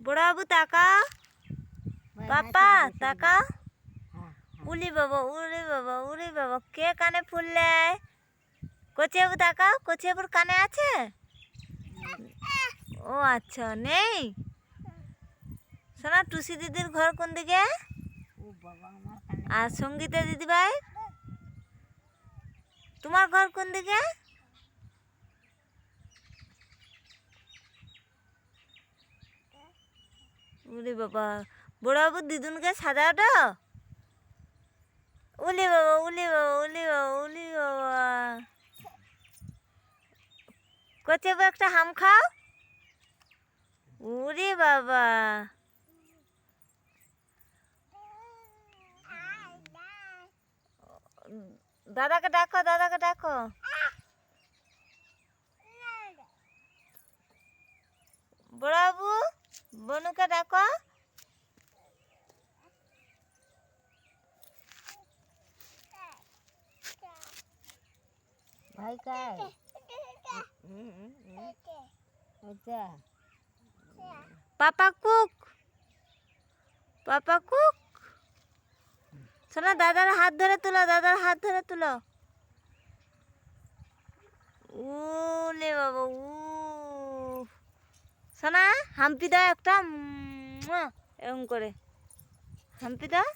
বড়াবু তাকা, পাপা তাকা। উলি বাবা, উলি বাবা, উলি বাবা, কে কানে ফুললে? কচিবাবু তাকা, কচিবাবুর কানে আছে? ও আচ্ছা, নেই। শোনা, টুসি দিদির ঘর কোন দিকে? আর সঙ্গীতা দিদি ভাই, তোমার ঘর কোন দিকে? উলি বাবা, বড়বাবু দিদুনকে সাজাওটা। উলি বাবা, উলি বাবা, উলি বাবা, উলি বাবা। কচিবাবু একটা হাম খাও। উরি বাবা, দাদাকে ডাকো, দাদাকে ডাকো। বড়বাবু, বনুকে ডাকো। ভাই কাই? পাপা কুক, পাপা কুক। শোনা, দাদার হাত ধরে তুলো, দাদার হাত ধরে তুলো। উলে বাবা, উ। শোনা, হাম্পি দাও একটা, এরকম করে হাম্পি দাও।